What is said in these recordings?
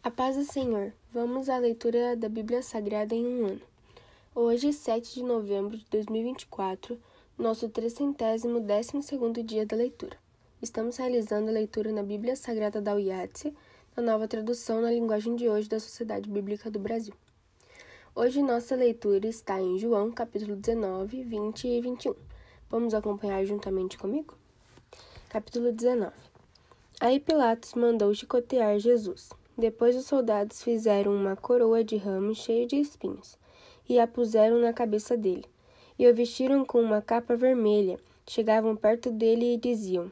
A paz do Senhor. Vamos à leitura da Bíblia Sagrada em um ano. Hoje, 7 de novembro de 2024, nosso 312º dia da leitura. Estamos realizando a leitura na Bíblia Sagrada da UIATSE, na nova tradução na linguagem de hoje da Sociedade Bíblica do Brasil. Hoje nossa leitura está em João, capítulo 19, 20 e 21. Vamos acompanhar juntamente comigo? Capítulo 19. Aí Pilatos mandou chicotear Jesus. Depois os soldados fizeram uma coroa de ramos cheia de espinhos e a puseram na cabeça dele. E o vestiram com uma capa vermelha. Chegavam perto dele e diziam: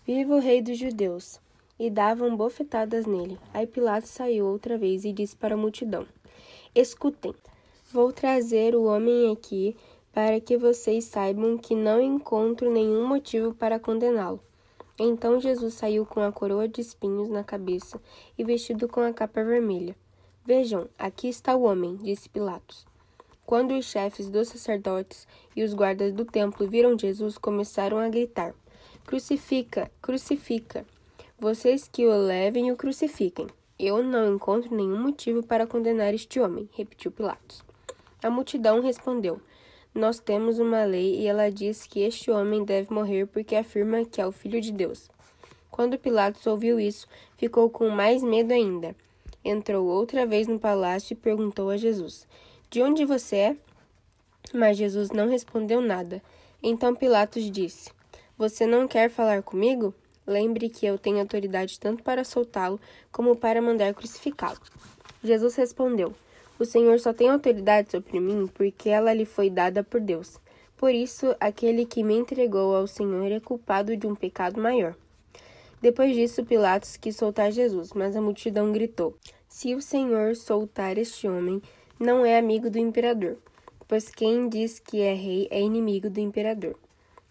Viva o rei dos judeus! E davam bofetadas nele. Aí Pilatos saiu outra vez e disse para a multidão: Escutem, vou trazer o homem aqui para que vocês saibam que não encontro nenhum motivo para condená-lo. Então Jesus saiu com a coroa de espinhos na cabeça e vestido com a capa vermelha. Vejam, aqui está o homem, disse Pilatos. Quando os chefes dos sacerdotes e os guardas do templo viram Jesus, começaram a gritar: Crucifica, crucifica! Vocês que o levem e o crucifiquem. Eu não encontro nenhum motivo para condenar este homem, repetiu Pilatos. A multidão respondeu: Nós temos uma lei e ela diz que este homem deve morrer porque afirma que é o Filho de Deus. Quando Pilatos ouviu isso, ficou com mais medo ainda. Entrou outra vez no palácio e perguntou a Jesus: De onde você é? Mas Jesus não respondeu nada. Então Pilatos disse: Você não quer falar comigo? Lembre que eu tenho autoridade tanto para soltá-lo como para mandar crucificá-lo. Jesus respondeu: O Senhor só tem autoridade sobre mim porque ela lhe foi dada por Deus. Por isso, aquele que me entregou ao Senhor é culpado de um pecado maior. Depois disso, Pilatos quis soltar Jesus, mas a multidão gritou: Se o Senhor soltar este homem, não é amigo do imperador, pois quem diz que é rei é inimigo do imperador.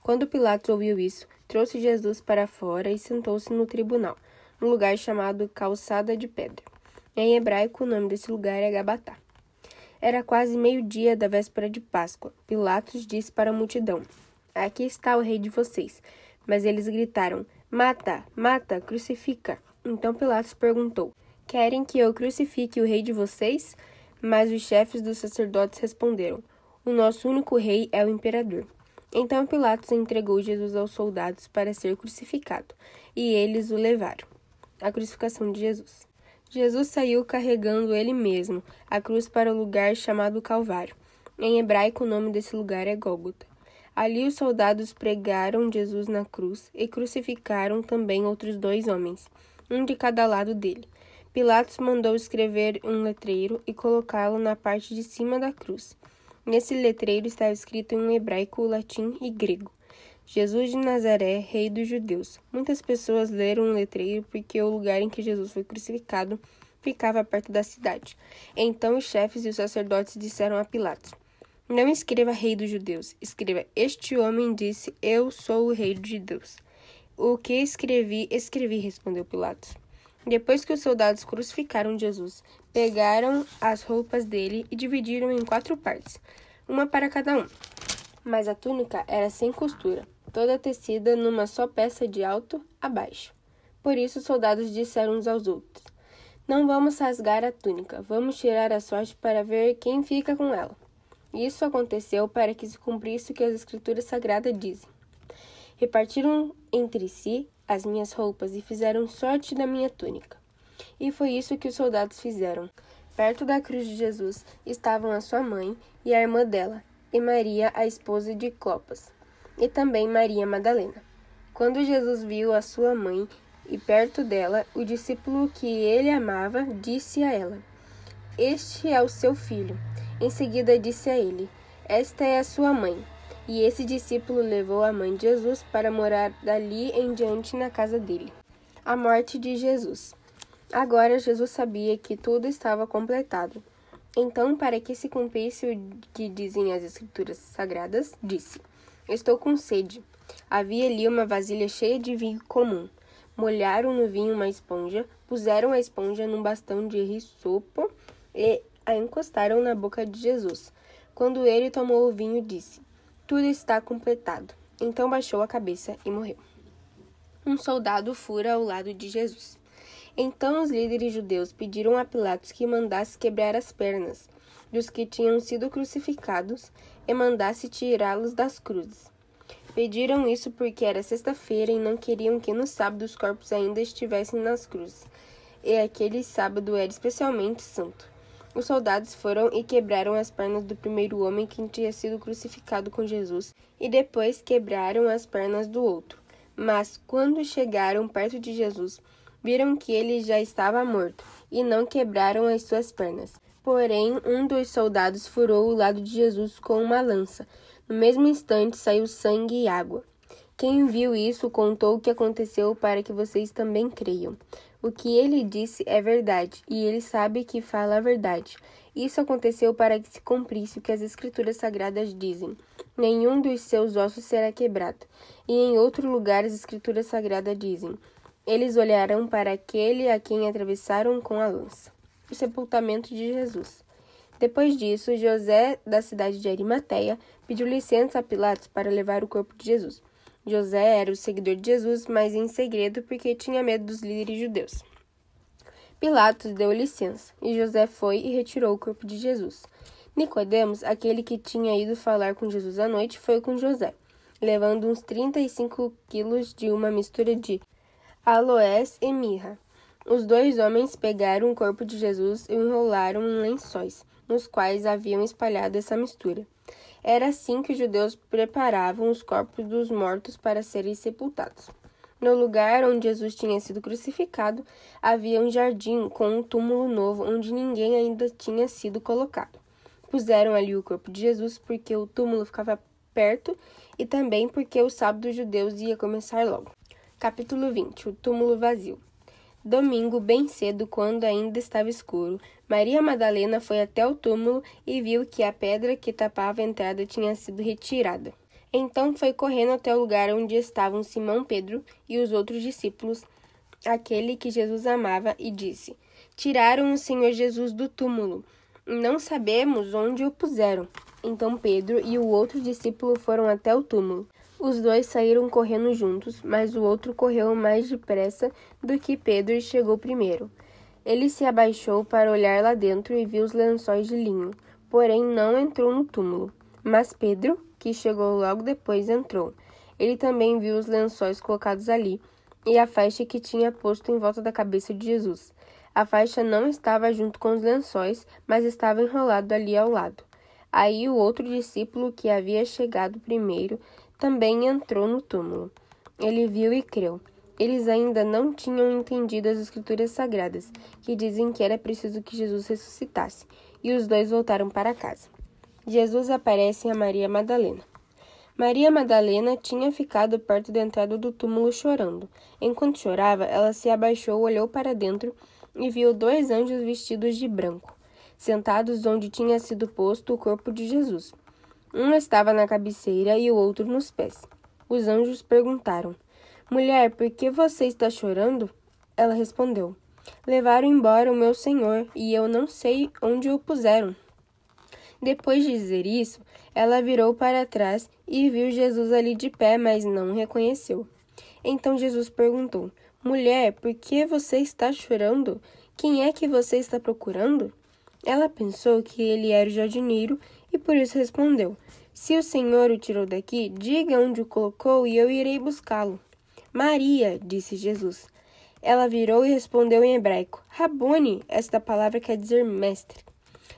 Quando Pilatos ouviu isso, trouxe Jesus para fora e sentou-se no tribunal, no lugar chamado Calçada de Pedra. Em hebraico, o nome desse lugar é Gabatá. Era quase meio-dia da véspera de Páscoa. Pilatos disse para a multidão: Aqui está o rei de vocês. Mas eles gritaram: Mata, mata, crucifica. Então Pilatos perguntou: Querem que eu crucifique o rei de vocês? Mas os chefes dos sacerdotes responderam: O nosso único rei é o imperador. Então Pilatos entregou Jesus aos soldados para ser crucificado, e eles o levaram. A crucificação de Jesus. Jesus saiu carregando ele mesmo a cruz para o lugar chamado Calvário. Em hebraico, o nome desse lugar é Gólgota. Ali os soldados pregaram Jesus na cruz e crucificaram também outros 2 homens, um de cada lado dele. Pilatos mandou escrever um letreiro e colocá-lo na parte de cima da cruz. Nesse letreiro estava escrito em hebraico, latim e grego: Jesus de Nazaré, rei dos judeus. Muitas pessoas leram o letreiro porque o lugar em que Jesus foi crucificado ficava perto da cidade. Então os chefes e os sacerdotes disseram a Pilatos: Não escreva rei dos judeus, escreva: Este homem disse: Eu sou o rei dos judeus. O que escrevi, respondeu Pilatos. Depois que os soldados crucificaram Jesus, pegaram as roupas dele e dividiram em 4 partes, uma para cada um. Mas a túnica era sem costura, toda tecida numa só peça de alto a baixo. Por isso os soldados disseram uns aos outros: Não vamos rasgar a túnica, vamos tirar a sorte para ver quem fica com ela. Isso aconteceu para que se cumprisse o que as Escrituras Sagradas dizem: Repartiram entre si as minhas roupas e fizeram sorte da minha túnica. E foi isso que os soldados fizeram. Perto da cruz de Jesus estavam a sua mãe e a irmã dela, e Maria, a esposa de Clopas, e também Maria Madalena. Quando Jesus viu a sua mãe e perto dela o discípulo que ele amava, disse a ela: Este é o seu filho. Em seguida disse a ele: Esta é a sua mãe. E esse discípulo levou a mãe de Jesus para morar dali em diante na casa dele. A morte de Jesus. Agora Jesus sabia que tudo estava completado. Então, para que se cumprisse o que dizem as Escrituras Sagradas, disse: Estou com sede. Havia ali uma vasilha cheia de vinho comum. Molharam no vinho uma esponja, puseram a esponja num bastão de risopo e a encostaram na boca de Jesus. Quando ele tomou o vinho, disse: Tudo está completado. Então baixou a cabeça e morreu. Um soldado fura ao lado de Jesus. Então os líderes judeus pediram a Pilatos que mandasse quebrar as pernas dos que tinham sido crucificados e mandasse tirá-los das cruzes. Pediram isso porque era sexta-feira e não queriam que no sábado os corpos ainda estivessem nas cruzes, e aquele sábado era especialmente santo. Os soldados foram e quebraram as pernas do primeiro homem que tinha sido crucificado com Jesus, e depois quebraram as pernas do outro. Mas, quando chegaram perto de Jesus, viram que ele já estava morto, e não quebraram as suas pernas. Porém, um dos soldados furou o lado de Jesus com uma lança. No mesmo instante, saiu sangue e água. Quem viu isso contou o que aconteceu para que vocês também creiam. O que ele disse é verdade, e ele sabe que fala a verdade. Isso aconteceu para que se cumprisse o que as Escrituras Sagradas dizem. Nenhum dos seus ossos será quebrado. E em outro lugar as Escrituras Sagradas dizem: eles olharão para aquele a quem atravessaram com a lança. O sepultamento de Jesus. Depois disso, José, da cidade de Arimateia, pediu licença a Pilatos para levar o corpo de Jesus. José era o seguidor de Jesus, mas em segredo porque tinha medo dos líderes judeus. Pilatos deu licença, e José foi e retirou o corpo de Jesus. Nicodemos, aquele que tinha ido falar com Jesus à noite, foi com José, levando uns 35 quilos de uma mistura de aloés e mirra. Os dois homens pegaram o corpo de Jesus e o enrolaram em lençóis, nos quais haviam espalhado essa mistura. Era assim que os judeus preparavam os corpos dos mortos para serem sepultados. No lugar onde Jesus tinha sido crucificado, havia um jardim com um túmulo novo onde ninguém ainda tinha sido colocado. Puseram ali o corpo de Jesus porque o túmulo ficava perto e também porque o sábado dos judeus ia começar logo. Capítulo 20. O túmulo vazio. Domingo, bem cedo, quando ainda estava escuro, Maria Madalena foi até o túmulo e viu que a pedra que tapava a entrada tinha sido retirada. Então foi correndo até o lugar onde estavam Simão Pedro e os outros discípulos, aquele que Jesus amava, e disse: tiraram o Senhor Jesus do túmulo. Não sabemos onde o puseram. Então Pedro e o outro discípulo foram até o túmulo. Os dois saíram correndo juntos, mas o outro correu mais depressa do que Pedro e chegou primeiro. Ele se abaixou para olhar lá dentro e viu os lençóis de linho, porém não entrou no túmulo. Mas Pedro, que chegou logo depois, entrou. Ele também viu os lençóis colocados ali e a faixa que tinha posto em volta da cabeça de Jesus. A faixa não estava junto com os lençóis, mas estava enrolado ali ao lado. Aí o outro discípulo, que havia chegado primeiro, também entrou no túmulo. Ele viu e creu. Eles ainda não tinham entendido as Escrituras Sagradas, que dizem que era preciso que Jesus ressuscitasse, e os dois voltaram para casa. Jesus aparece a Maria Madalena. Maria Madalena tinha ficado perto da entrada do túmulo chorando. Enquanto chorava, ela se abaixou, olhou para dentro e viu 2 anjos vestidos de branco, sentados onde tinha sido posto o corpo de Jesus. Um estava na cabeceira e o outro nos pés. Os anjos perguntaram: mulher, por que você está chorando? Ela respondeu: levaram embora o meu Senhor, e eu não sei onde o puseram. Depois de dizer isso, ela virou para trás e viu Jesus ali de pé, mas não o reconheceu. Então Jesus perguntou: mulher, por que você está chorando? Quem é que você está procurando? Ela pensou que ele era o jardineiro e por isso respondeu: se o Senhor o tirou daqui, diga onde o colocou e eu irei buscá-lo. Maria, disse Jesus. Ela virou e respondeu em hebraico: Rabone, esta palavra quer dizer mestre.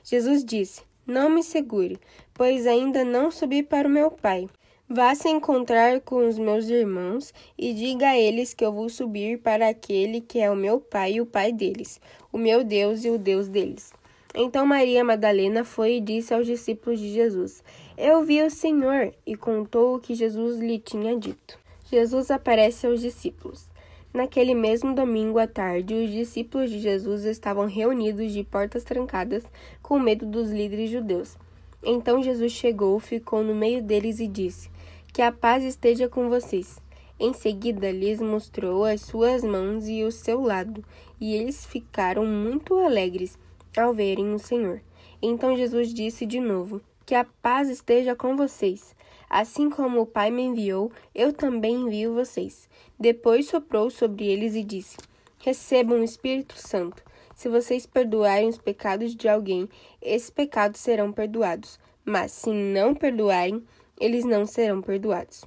Jesus disse: não me segure, pois ainda não subi para o meu Pai. Vá se encontrar com os meus irmãos e diga a eles que eu vou subir para aquele que é o meu Pai e o Pai deles, o meu Deus e o Deus deles. Então Maria Madalena foi e disse aos discípulos de Jesus: eu vi o Senhor, e contou o que Jesus lhe tinha dito. Jesus aparece aos discípulos. Naquele mesmo domingo à tarde, os discípulos de Jesus estavam reunidos de portas trancadas, com medo dos líderes judeus. Então Jesus chegou, ficou no meio deles e disse: que a paz esteja com vocês. Em seguida, lhes mostrou as suas mãos e o seu lado, e eles ficaram muito alegres ao verem o Senhor. Então Jesus disse de novo: que a paz esteja com vocês. Assim como o Pai me enviou, eu também envio vocês. Depois soprou sobre eles e disse: recebam o Espírito Santo. Se vocês perdoarem os pecados de alguém, esses pecados serão perdoados. Mas se não perdoarem, eles não serão perdoados.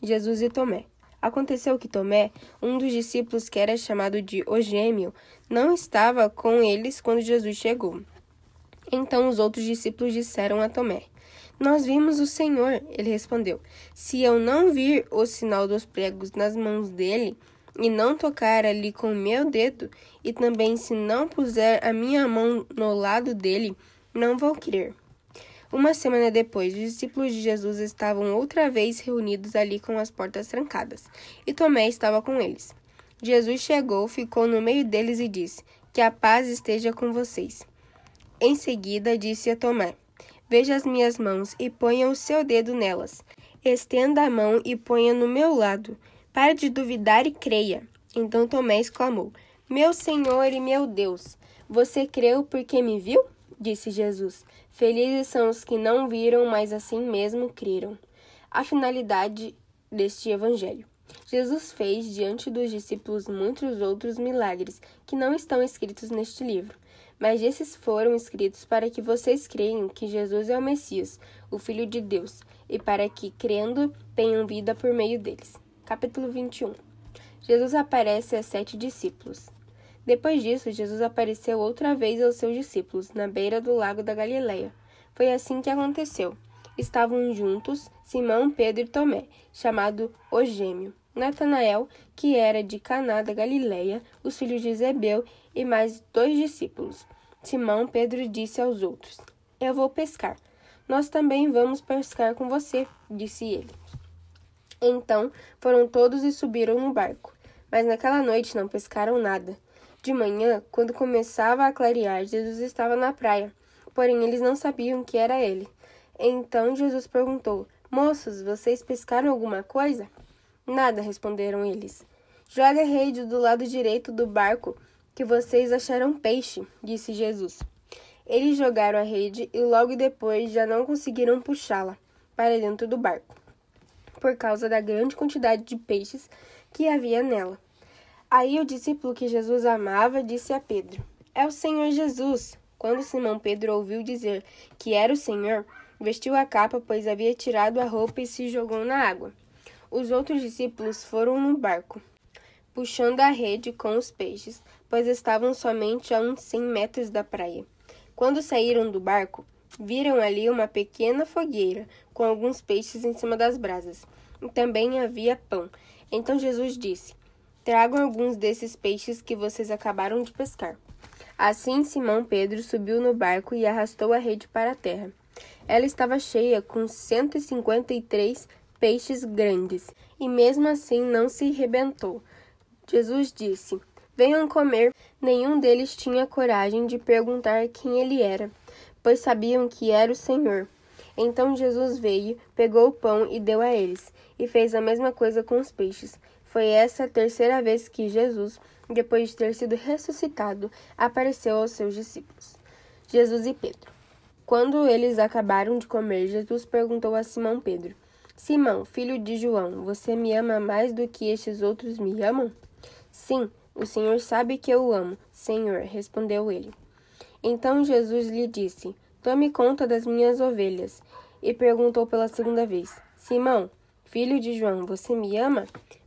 Jesus e Tomé. Aconteceu que Tomé, um dos discípulos que era chamado de o Gêmeo, não estava com eles quando Jesus chegou. Então os outros discípulos disseram a Tomé: Nós vimos o Senhor. Ele respondeu: Se eu não vir o sinal dos pregos nas mãos dele, e não tocar ali com o meu dedo, e também se não puser a minha mão no lado dele, não vou crer. Uma semana depois, os discípulos de Jesus estavam outra vez reunidos ali com as portas trancadas, e Tomé estava com eles. Jesus chegou, ficou no meio deles e disse: Que a paz esteja com vocês. Em seguida, disse a Tomé: Veja as minhas mãos e ponha o seu dedo nelas. Estenda a mão e ponha no meu lado. Pare de duvidar e creia. Então Tomé exclamou: Meu Senhor e meu Deus! Você creu porque me viu? Disse Jesus. Felizes são os que não viram, mas assim mesmo creram. A finalidade deste evangelho. Jesus fez diante dos discípulos muitos outros milagres que não estão escritos neste livro, mas esses foram escritos para que vocês creiam que Jesus é o Messias, o Filho de Deus, e para que, crendo, tenham vida por meio deles. Capítulo 21. Jesus aparece a 7 discípulos. Depois disso, Jesus apareceu outra vez aos seus discípulos, na beira do lago da Galileia. Foi assim que aconteceu. Estavam juntos Simão, Pedro e Tomé, chamado o Gêmeo, Natanael, que era de Caná da Galileia, os filhos de Zebeu e mais 2 discípulos. Simão Pedro disse aos outros: Eu vou pescar. Nós também vamos pescar com você, disse ele. Então foram todos e subiram no barco, mas naquela noite não pescaram nada. De manhã, quando começava a clarear, Jesus estava na praia, porém eles não sabiam que era ele. Então Jesus perguntou: Moços, vocês pescaram alguma coisa? Nada, responderam eles. Jogue a rede do lado direito do barco, que vocês acharão peixe, disse Jesus. Eles jogaram a rede e logo depois já não conseguiram puxá-la para dentro do barco, por causa da grande quantidade de peixes que havia nela. Aí o discípulo que Jesus amava disse a Pedro: É o Senhor Jesus. Quando Simão Pedro ouviu dizer que era o Senhor, vestiu a capa, pois havia tirado a roupa e se jogou na água. Os outros discípulos foram no barco, puxando a rede com os peixes, pois estavam somente a uns 100 metros da praia. Quando saíram do barco, viram ali uma pequena fogueira, com alguns peixes em cima das brasas. E também havia pão. Então Jesus disse: Tragam alguns desses peixes que vocês acabaram de pescar. Assim Simão Pedro subiu no barco e arrastou a rede para a terra. Ela estava cheia com 153 peixes grandes, e mesmo assim não se rebentou. Jesus disse: Venham comer. Nenhum deles tinha coragem de perguntar quem ele era, pois sabiam que era o Senhor. Então Jesus veio, pegou o pão e deu a eles, e fez a mesma coisa com os peixes. Foi essa a terceira vez que Jesus, depois de ter sido ressuscitado, apareceu aos seus discípulos. Jesus e Pedro. Quando eles acabaram de comer, Jesus perguntou a Simão Pedro: Simão, filho de João, você me ama mais do que estes outros me amam? Sim, o Senhor sabe que eu o amo, Senhor, respondeu ele. Então Jesus lhe disse: Tome conta das minhas ovelhas. E perguntou pela segunda vez: Simão, filho de João, você me ama?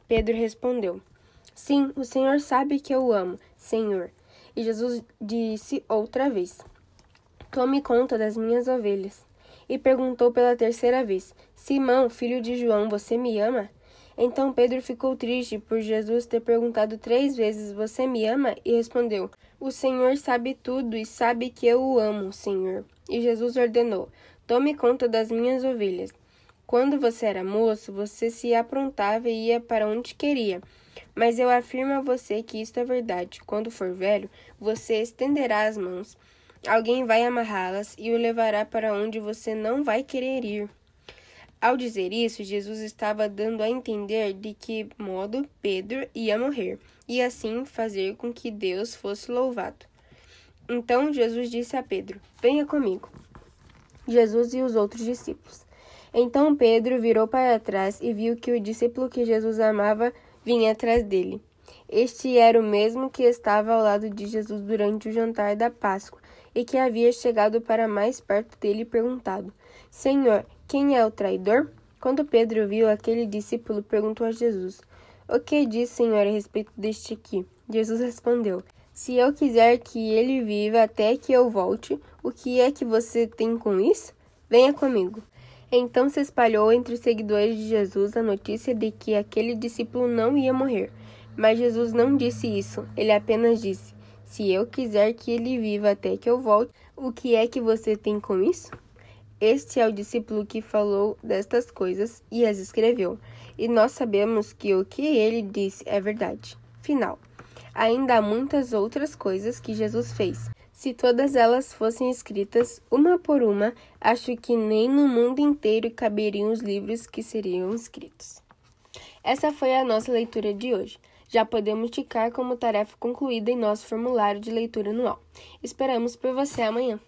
Pedro respondeu: Sim, o Senhor sabe que eu o amo, Senhor. E Jesus disse outra vez: Tome conta das minhas ovelhas. E perguntou pela terceira vez: Simão, filho de João, você me ama? Então Pedro ficou triste por Jesus ter perguntado 3 vezes: Você me ama? E respondeu: O Senhor sabe tudo e sabe que eu o amo, Senhor. E Jesus ordenou: Tome conta das minhas ovelhas. Quando você era moço, você se aprontava e ia para onde queria. Mas eu afirmo a você que isto é verdade. Quando for velho, você estenderá as mãos. Alguém vai amarrá-las e o levará para onde você não vai querer ir. Ao dizer isso, Jesus estava dando a entender de que modo Pedro ia morrer, e assim fazer com que Deus fosse louvado. Então Jesus disse a Pedro: Venha comigo. Jesus e os outros discípulos. Então Pedro virou para trás e viu que o discípulo que Jesus amava vinha atrás dele. Este era o mesmo que estava ao lado de Jesus durante o jantar da Páscoa e que havia chegado para mais perto dele e perguntado: Senhor, quem é o traidor? Quando Pedro viu aquele discípulo, perguntou a Jesus: O que diz, Senhor, a respeito deste aqui? Jesus respondeu: Se eu quiser que ele viva até que eu volte, o que é que você tem com isso? Venha comigo. Então se espalhou entre os seguidores de Jesus a notícia de que aquele discípulo não ia morrer. Mas Jesus não disse isso, ele apenas disse: Se eu quiser que ele viva até que eu volte, o que é que você tem com isso? Este é o discípulo que falou destas coisas e as escreveu, e nós sabemos que o que ele disse é verdade. Final. Ainda há muitas outras coisas que Jesus fez. Se todas elas fossem escritas, uma por uma, acho que nem no mundo inteiro caberiam os livros que seriam escritos. Essa foi a nossa leitura de hoje. Já podemos ticar como tarefa concluída em nosso formulário de leitura anual. Esperamos por você amanhã.